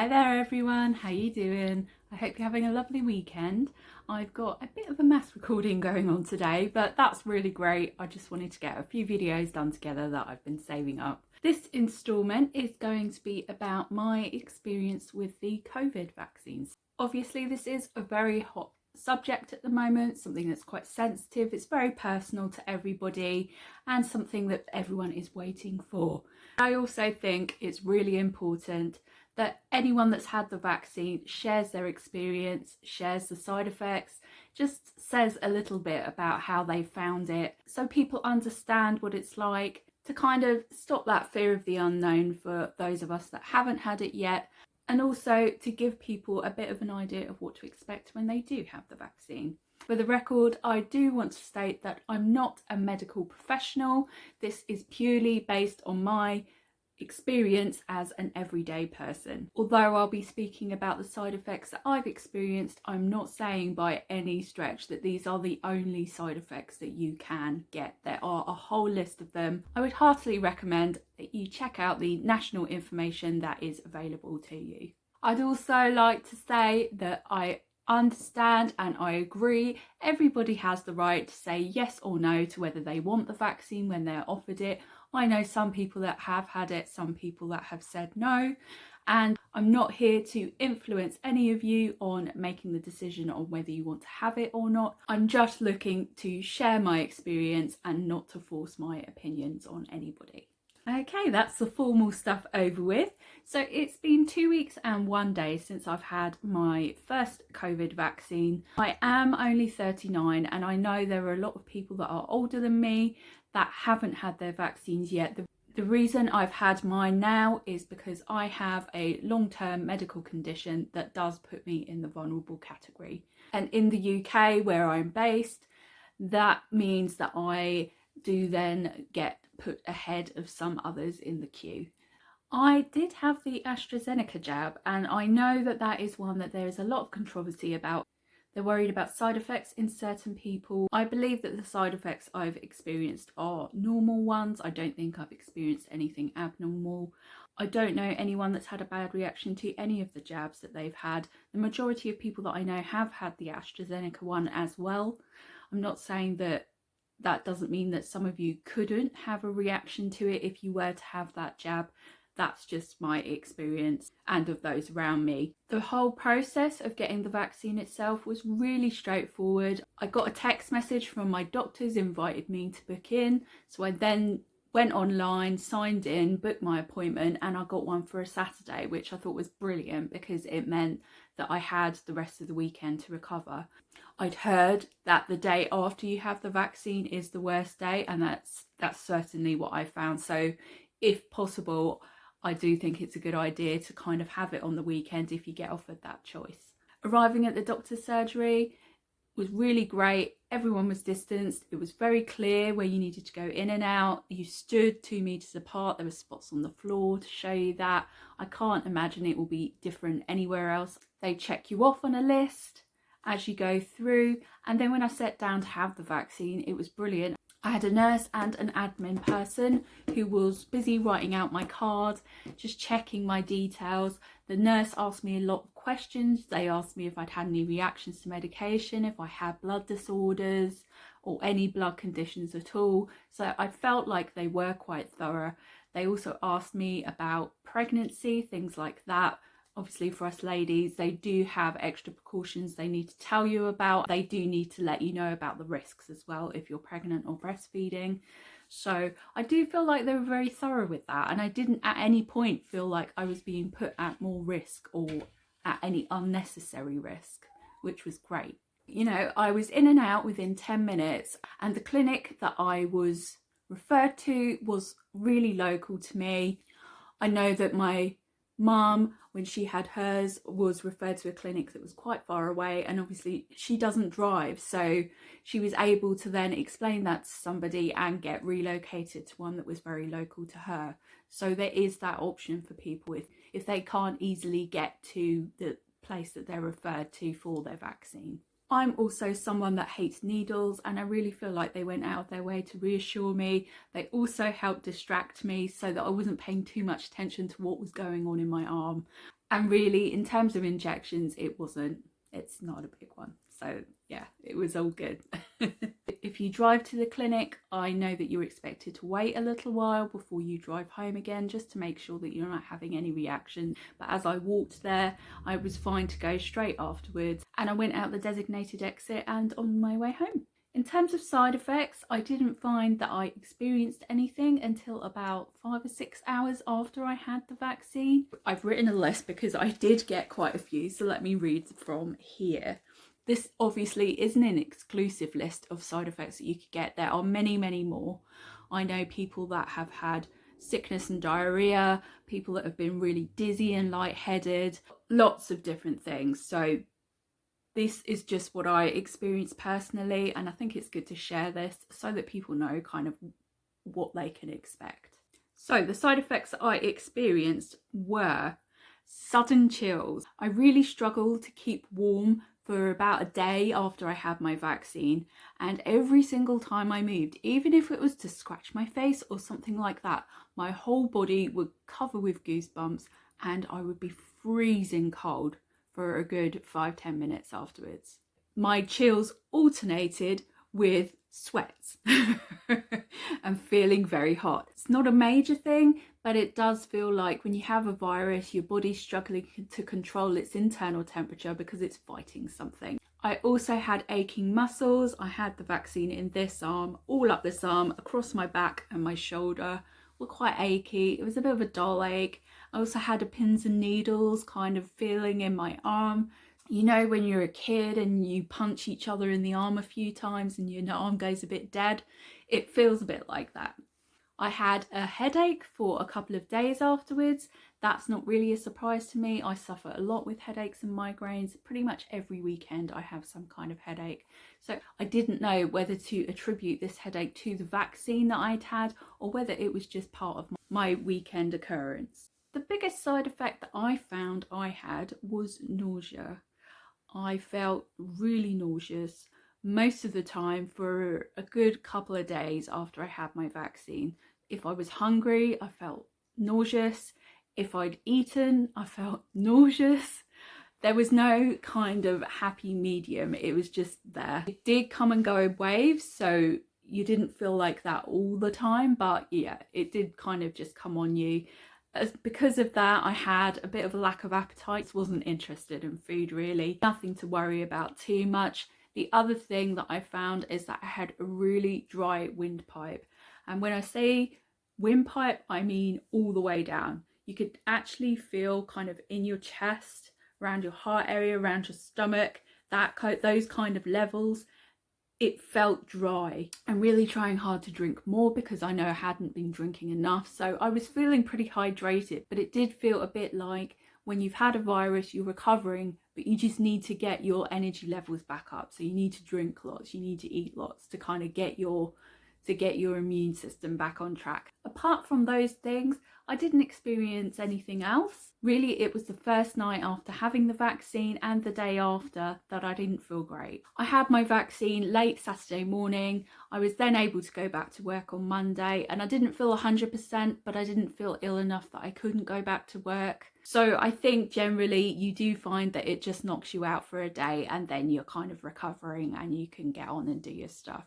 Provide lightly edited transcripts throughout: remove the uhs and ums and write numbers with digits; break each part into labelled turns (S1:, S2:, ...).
S1: Hi there everyone, how you doing? I hope you're having a lovely weekend. I've got a bit of a mass recording going on today, but that's really great. I just wanted to get a few videos done together that I've been saving up. This instalment is going to be about my experience with the COVID vaccines. Obviously this is a very hot subject at the moment, something that's quite sensitive. It's very personal to everybody and something that everyone is waiting for. I also think it's really important that anyone that's had the vaccine shares their experience, shares the side effects, just says a little bit about how they found it, so people understand what it's like, to kind of stop that fear of the unknown for those of us that haven't had it yet, and also to give people a bit of an idea of what to expect when they do have the vaccine. For the record, I do want to state that I'm not a medical professional. This is purely based on my experience as an everyday person. Although I'll be speaking about the side effects that I've experienced, I'm not saying by any stretch that these are the only side effects that you can get. There are a whole list of them. I would heartily recommend that you check out the national information that is available to you. I'd also like to say that I understand and I agree everybody has the right to say yes or no to whether they want the vaccine when they're offered it. I know some people that have had it, some people that have said no, and I'm not here to influence any of you on making the decision on whether you want to have it or not. I'm just looking to share my experience and not to force my opinions on anybody. Okay, that's the formal stuff over with. So it's been 2 weeks and 1 day since I've had my first COVID vaccine. I am only 39 and I know there are a lot of people that are older than me that haven't had their vaccines yet. The reason I've had mine now is because I have a long-term medical condition that does put me in the vulnerable category. And in the UK, where I'm based, that means that I do then get put ahead of some others in the queue. I did have the AstraZeneca jab, and I know that that is one that there is a lot of controversy about. They're worried about side effects in certain people. I believe that the side effects I've experienced are normal ones. I don't think I've experienced anything abnormal. I don't know anyone that's had a bad reaction to any of the jabs that they've had. The majority of people that I know have had the AstraZeneca one as well. I'm not saying that that doesn't mean that some of you couldn't have a reaction to it if you were to have that jab. That's just my experience and of those around me. The whole process of getting the vaccine itself was really straightforward. I got a text message from my doctors, invited me to book in. So I then went online, signed in, booked my appointment, and I got one for a Saturday, which I thought was brilliant because it meant that I had the rest of the weekend to recover. I'd heard that the day after you have the vaccine is the worst day, and that's certainly what I found. So if possible, I do think it's a good idea to kind of have it on the weekend if you get offered that choice. Arriving at the doctor's surgery was really great. Everyone was distanced. It was very clear where you needed to go in and out. You stood 2 meters apart. There were spots on the floor to show you that. I can't imagine it will be different anywhere else. They check you off on a list as you go through. And then when I sat down to have the vaccine, it was brilliant. I had a nurse and an admin person who was busy writing out my card, just checking my details. The nurse asked me a lot of questions. They asked me if I'd had any reactions to medication, if I had blood disorders or any blood conditions at all. So I felt like they were quite thorough. They also asked me about pregnancy, things like that. Obviously for us ladies, they do have extra precautions they need to tell you about. They do need to let you know about the risks as well if you're pregnant or breastfeeding. So I do feel like they were very thorough with that, and I didn't at any point feel like I was being put at more risk or at any unnecessary risk, which was great. You know, I was in and out within 10 minutes, and the clinic that I was referred to was really local to me. I know that my mum, when she had hers, was referred to a clinic that was quite far away, and obviously she doesn't drive, so she was able to then explain that to somebody and get relocated to one that was very local to her. So there is that option for people if they can't easily get to the place that they're referred to for their vaccine. I'm also someone that hates needles, and I really feel like they went out of their way to reassure me. They also helped distract me so that I wasn't paying too much attention to what was going on in my arm. And really, in terms of injections, it's not a big one. So yeah, it was all good. If you drive to the clinic, I know that you're expected to wait a little while before you drive home again, just to make sure that you're not having any reaction. But as I walked there, I was fine to go straight afterwards, and I went out the designated exit and on my way home. In terms of side effects, I didn't find that I experienced anything until about 5 or 6 hours after I had the vaccine. I've written a list because I did get quite a few, so let me read from here. This obviously isn't an exclusive list of side effects that you could get. There are many, many more. I know people that have had sickness and diarrhea, people that have been really dizzy and lightheaded, lots of different things. So this is just what I experienced personally, and I think it's good to share this so that people know kind of what they can expect. So the side effects that I experienced were sudden chills. I really struggled to keep warm for about a day after I had my vaccine, and every single time I moved, even if it was to scratch my face or something like that, my whole body would cover with goosebumps and I would be freezing cold for a good 5-10 minutes afterwards. My chills alternated with sweats and feeling very hot. It's not a major thing, but it does feel like when you have a virus, your body's struggling to control its internal temperature because it's fighting something. I also had aching muscles. I had the vaccine in this arm, all up this arm, across my back and my shoulder were quite achy. It was a bit of a dull ache. I also had a pins and needles kind of feeling in my arm. You know, when you're a kid and you punch each other in the arm a few times and your arm goes a bit dead, it feels a bit like that. I had a headache for a couple of days afterwards. That's not really a surprise to me. I suffer a lot with headaches and migraines. Pretty much every weekend I have some kind of headache. So I didn't know whether to attribute this headache to the vaccine that I'd had or whether it was just part of my weekend occurrence. The biggest side effect that I found I had was nausea. I felt really nauseous most of the time for a good couple of days after I had my vaccine. If I was hungry, I felt nauseous. If I'd eaten, I felt nauseous. There was no kind of happy medium. It was just there. It did come and go in waves, so you didn't feel like that all the time, but yeah, it did kind of just come on you. Because of that, I had a bit of a lack of appetite, wasn't interested in food really, nothing to worry about too much. The other thing that I found is that I had a really dry windpipe. And when I say windpipe, I mean all the way down. You could actually feel kind of in your chest, around your heart area, around your stomach, those kind of levels. It felt dry. I'm really trying hard to drink more because I know I hadn't been drinking enough. So I was feeling pretty hydrated, but it did feel a bit like when you've had a virus, you're recovering, but you just need to get your energy levels back up. So you need to drink lots, you need to eat lots to kind of get your immune system back on track. Apart from those things, I didn't experience anything else. Really, it was the first night after having the vaccine and the day after that I didn't feel great. I had my vaccine late Saturday morning. I was then able to go back to work on Monday, and I didn't feel 100%, but I didn't feel ill enough that I couldn't go back to work. So I think generally you do find that it just knocks you out for a day and then you're kind of recovering and you can get on and do your stuff.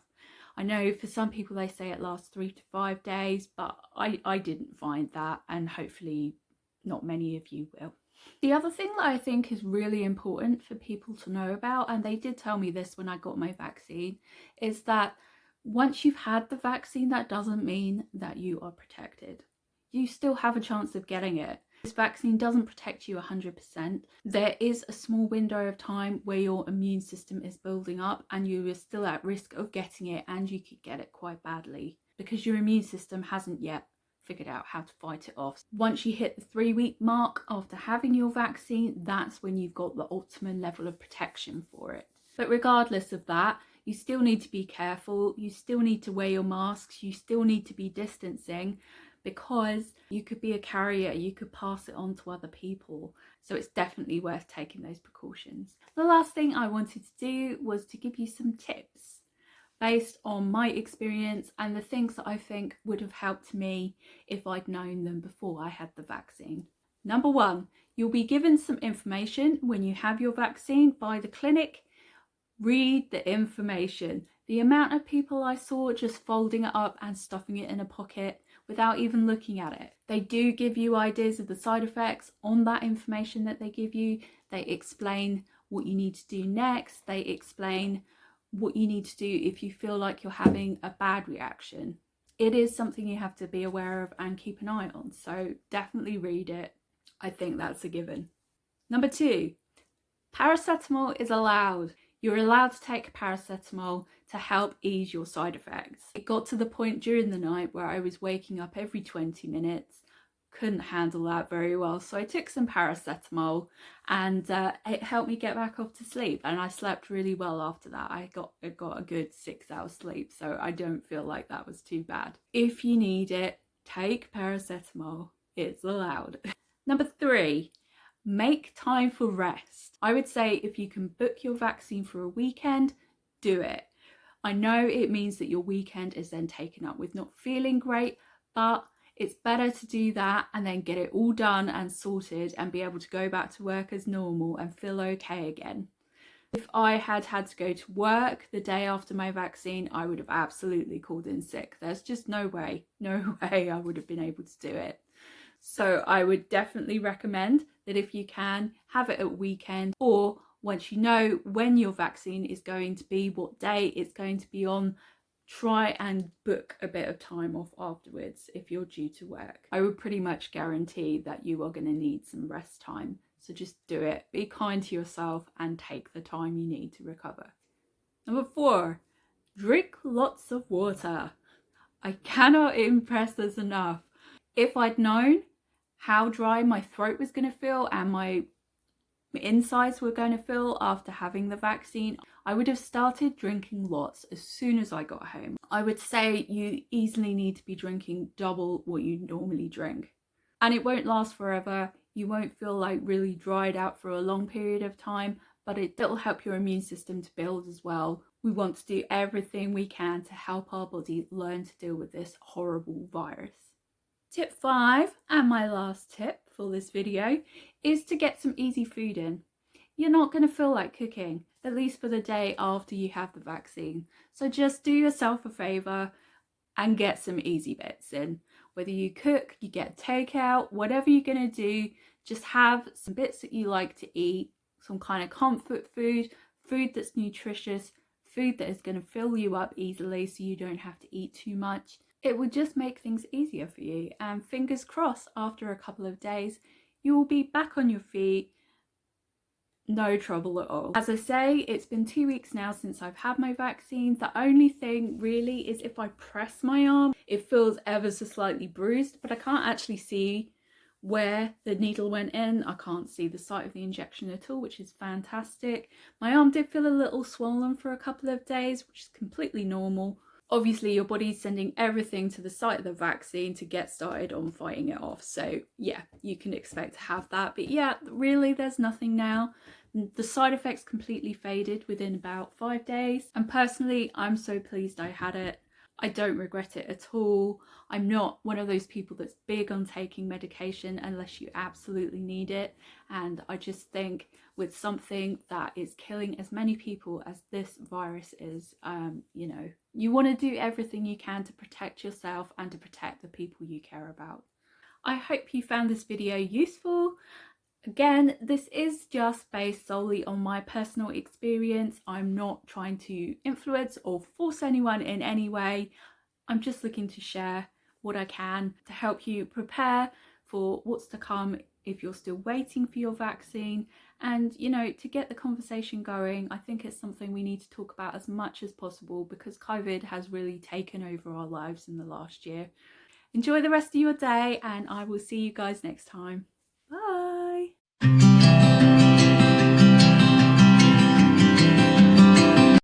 S1: I know for some people they say it lasts 3 to 5 days, but I didn't find that, and hopefully not many of you will. The other thing that I think is really important for people to know about, and they did tell me this when I got my vaccine, is that once you've had the vaccine, that doesn't mean that you are protected. You still have a chance of getting it. This vaccine doesn't protect you 100%. There is a small window of time where your immune system is building up and you are still at risk of getting it, and you could get it quite badly because your immune system hasn't yet figured out how to fight it off. Once you hit the 3-week mark after having your vaccine, that's when you've got the optimum level of protection for it. But regardless of that, you still need to be careful. You still need to wear your masks. You still need to be distancing, because you could be a carrier, you could pass it on to other people. So it's definitely worth taking those precautions. The last thing I wanted to do was to give you some tips based on my experience and the things that I think would have helped me if I'd known them before I had the vaccine. Number one, you'll be given some information when you have your vaccine by the clinic. Read the information. The amount of people I saw just folding it up and stuffing it in a pocket without even looking at it. They do give you ideas of the side effects on that information that they give you. They explain what you need to do next. They explain what you need to do if you feel like you're having a bad reaction. It is something you have to be aware of and keep an eye on. So definitely read it. I think that's a given. Number two, paracetamol is allowed. You're allowed to take paracetamol to help ease your side effects. It got to the point during the night where I was waking up every 20 minutes. Couldn't handle that very well, so I took some paracetamol and it helped me get back off to sleep, and I slept really well after that. I got a good 6 hours sleep, so I don't feel like that was too bad. If you need it, take paracetamol. It's allowed. Number three, make time for rest. I would say if you can book your vaccine for a weekend, do it. I know it means that your weekend is then taken up with not feeling great, but it's better to do that and then get it all done and sorted and be able to go back to work as normal and feel okay again. If I had had to go to work the day after my vaccine, I would have absolutely called in sick. There's just no way I would have been able to do it. So I would definitely recommend that if you can, have it at weekend, or once you know when your vaccine is going to be, what day it's going to be on, try and book a bit of time off afterwards if you're due to work. I would pretty much guarantee that you are going to need some rest time. So just do it. Be kind to yourself and take the time you need to recover. Number four, drink lots of water. I cannot impress this enough. If I'd known how dry my throat was going to feel and my insides were going to feel after having the vaccine, I would have started drinking lots as soon as I got home. I would say you easily need to be drinking double what you normally drink. And it won't last forever. You won't feel like really dried out for a long period of time, but it'll help your immune system to build as well. We want to do everything we can to help our body learn to deal with this horrible virus. Tip 5, and my last tip for this video, is to get some easy food in. You're not going to feel like cooking, at least for the day after you have the vaccine. So just do yourself a favour and get some easy bits in. Whether you cook, you get takeout, whatever you're going to do, just have some bits that you like to eat, some kind of comfort food, food that's nutritious, food that is going to fill you up easily so you don't have to eat too much. It would just make things easier for you, and fingers crossed, after a couple of days you will be back on your feet, no trouble at all. As I say, it's been 2 weeks now since I've had my vaccine. The only thing really is if I press my arm, it feels ever so slightly bruised, but I can't actually see where the needle went in. I can't see the site of the injection at all, which is fantastic. My arm did feel a little swollen for a couple of days, which is completely normal. Obviously, your body's sending everything to the site of the vaccine to get started on fighting it off. So yeah, you can expect to have that. But yeah, really, there's nothing now. The side effects completely faded within about 5 days. And personally, I'm so pleased I had it. I don't regret it at all. I'm not one of those people that's big on taking medication unless you absolutely need it. And I just think with something that is killing as many people as this virus is, you want to do everything you can to protect yourself and to protect the people you care about. I hope you found this video useful. Again, this is just based solely on my personal experience. I'm not trying to influence or force anyone in any way. I'm just looking to share what I can to help you prepare for what's to come if you're still waiting for your vaccine, and to get the conversation going. I think it's something we need to talk about as much as possible because COVID has really taken over our lives in the last year. Enjoy the rest of your day, and I will see you guys next time. Bye.